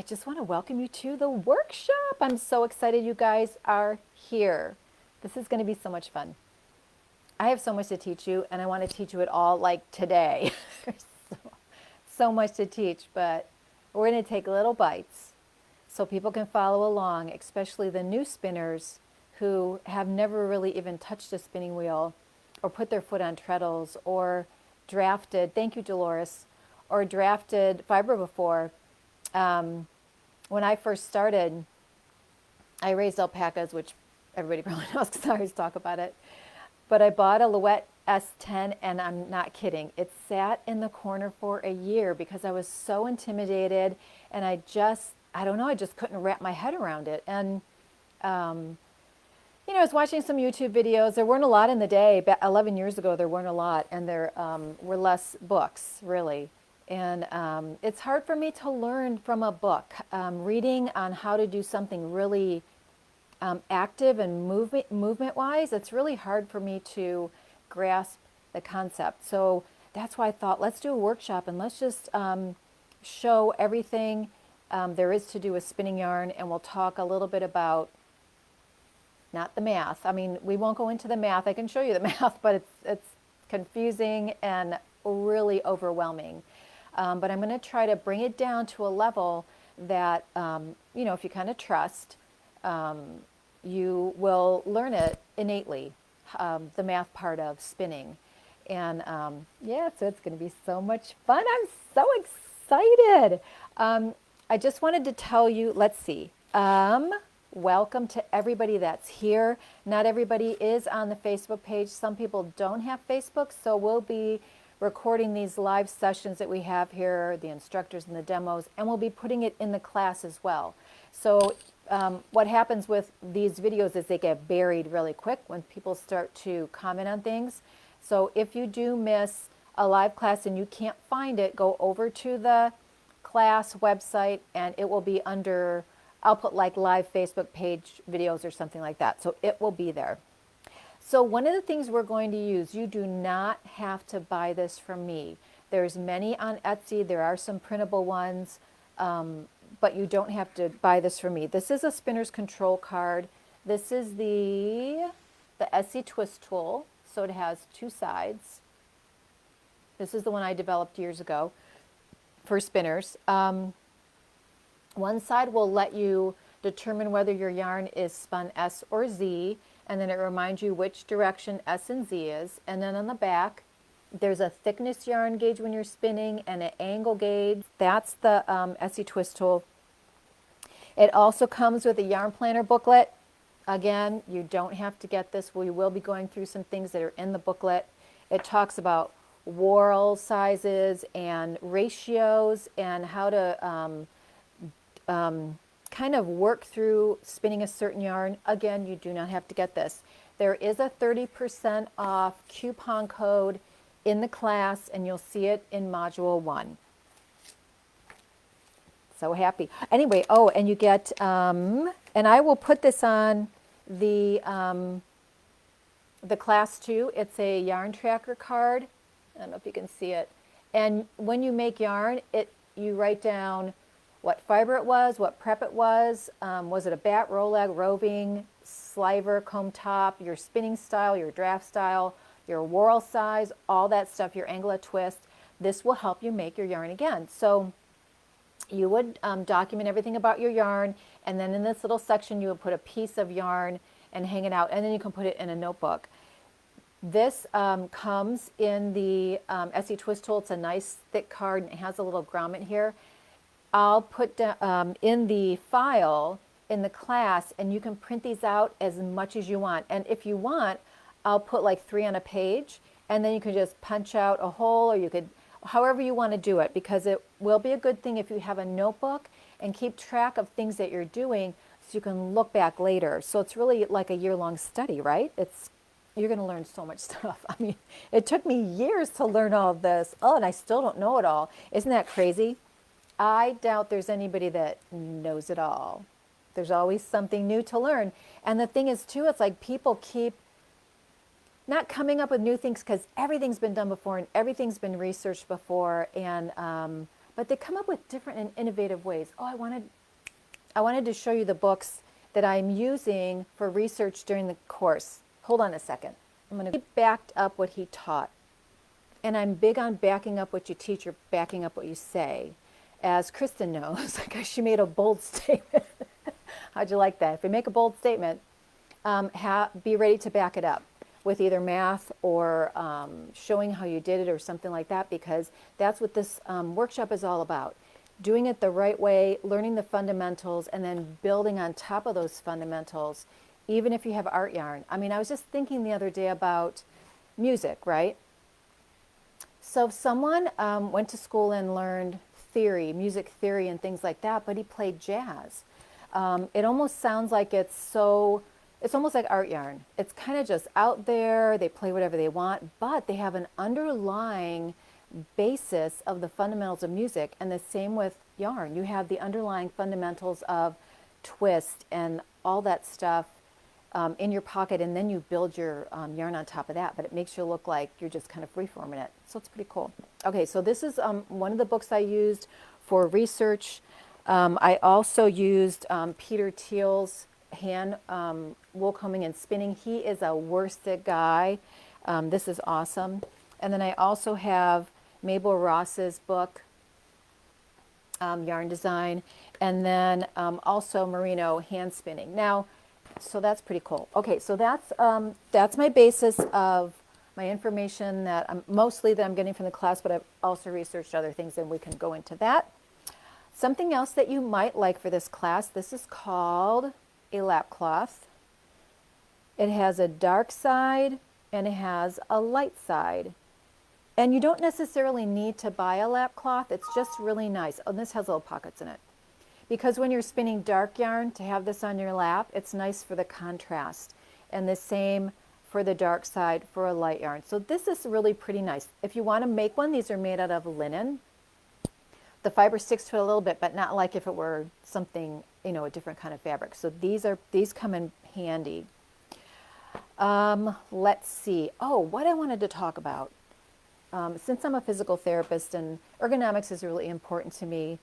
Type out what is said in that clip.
just want to welcome you to the workshop. I'm so excited you guys are here. This is going to be so much fun. I have so much to teach you, and I want to teach you it all like today. There's so much to teach, but we're going to take little bites so people can follow along, especially the new spinners who have never really even touched a spinning wheel or put their foot on treadles or drafted, thank you, Dolores, or drafted fiber before. When I first started, I raised alpacas, which everybody probably knows because I always talk about it. But I bought a Louette S10, and I'm not kidding. It sat in the corner for a year because I was so intimidated, and I don't know, I just couldn't wrap my head around it. And, I was watching some YouTube videos. There weren't a lot in the day. 11 years ago, there weren't a lot, and there were less books, really. And it's hard for me to learn from a book. Reading on how to do something really active and movement-wise, it's really hard for me to grasp the concept. So that's why I thought, let's do a workshop and let's just show everything there is to do with spinning yarn, and we'll talk a little bit about, not the math. I mean, we won't go into the math. I can show you the math, but it's confusing and really overwhelming. But I'm going to try to bring it down to a level that, if you kind of trust, you will learn it innately, the math part of spinning. And so it's going to be so much fun. I'm so excited. I just wanted to tell you, let's see. Welcome to everybody that's here. Not everybody is on the Facebook page. Some people don't have Facebook, so we'll be recording these live sessions that we have here, the instructors and the demos, and we'll be putting it in the class as well. So what happens with these videos is they get buried really quick when people start to comment on things. So if you do miss a live class and you can't find it, go over to the class website and it will be under, I'll put like live Facebook page videos or something like that. So it will be there. So one of the things we're going to use, you do not have to buy this from me. There's many on Etsy. There are some printable ones, but you don't have to buy this from me. This is a spinner's control card. This is the Essie twist tool. So it has two sides. This is the one I developed years ago for spinners. One side will let you determine whether your yarn is spun S or Z, and then it reminds you which direction S and Z is. And then on the back, there's a thickness yarn gauge when you're spinning and an angle gauge. That's the Essie twist tool. It also comes with a yarn planner booklet. Again, you don't have to get this. We will be going through some things that are in the booklet. It talks about whorl sizes and ratios and how to kind of work through spinning a certain yarn. Again, you do not have to get this. There is a 30% off coupon code in the class, and you'll see it in Module 1. So happy. Anyway, and you get, and I will put this on the class too. It's a yarn tracker card. I don't know if you can see it. And when you make yarn, you write down what fiber it was, what prep it was it a bat, rolag, roving, sliver, comb top, your spinning style, your draft style, your whorl size, all that stuff, your angle of twist. This will help you make your yarn again. So you would document everything about your yarn, and then in this little section you would put a piece of yarn and hang it out, and then you can put it in a notebook. This comes in the Essie twist tool. It's a nice thick card, and it has a little grommet here. I'll put in the file in the class, and you can print these out as much as you want. And if you want, I'll put like 3 on a page, and then you can just punch out a hole, or you could, however you want to do it, because it will be a good thing if you have a notebook and keep track of things that you're doing so you can look back later. So it's really like a year-long study, right? You're going to learn so much stuff. I mean, it took me years to learn all of this. Oh, and I still don't know it all. Isn't that crazy? I doubt there's anybody that knows it all. There's always something new to learn. And the thing is, too, it's like people keep not coming up with new things because everything's been done before and everything's been researched before. And but they come up with different and innovative ways. Oh, I want to I wanted to show you the books that I'm using for research during the course. Hold on a second. I'm going to backed up what he taught. And I'm big on backing up what you teach or backing up what you say. As Kristen knows, like she made a bold statement. How'd you like that? If we make a bold statement, be ready to back it up with either math or showing how you did it or something like that, because that's what this workshop is all about. Doing it the right way, learning the fundamentals, and then building on top of those fundamentals, even if you have art yarn. I mean, I was just thinking the other day about music, right? So if someone went to school and learned theory, music theory and things like that, but he played jazz, it almost sounds like it's almost like art yarn. It's kind of just out there, they play whatever they want, but they have an underlying basis of the fundamentals of music, and the same with yarn. You have the underlying fundamentals of twist and all that stuff in your pocket, and then you build your yarn on top of that, but it makes you look like you're just kind of freeforming it. So it's pretty cool. Okay, so this is one of the books I used for research. I also used Peter Thiel's hand wool combing and spinning. He is a worsted guy. This is awesome. And then I also have Mabel Ross's book, Yarn Design, and then also merino hand spinning. Now, so that's pretty cool. Okay, so that's my basis of my information that mostly that I'm getting from the class, but I've also researched other things, and we can go into that. Something else that you might like for this class, this is called a lap cloth. It has a dark side and it has a light side. And you don't necessarily need to buy a lap cloth. It's just really nice. Oh, this has little pockets in it. Because when you're spinning dark yarn, to have this on your lap, it's nice for the contrast. And the same for the dark side for a light yarn. So this is really pretty nice. If you want to make one, these are made out of linen. The fiber sticks to it a little bit, but not like if it were something, you know, a different kind of fabric. So these come in handy. Let's see. Oh, what I wanted to talk about. Since I'm a physical therapist and ergonomics is really important to me,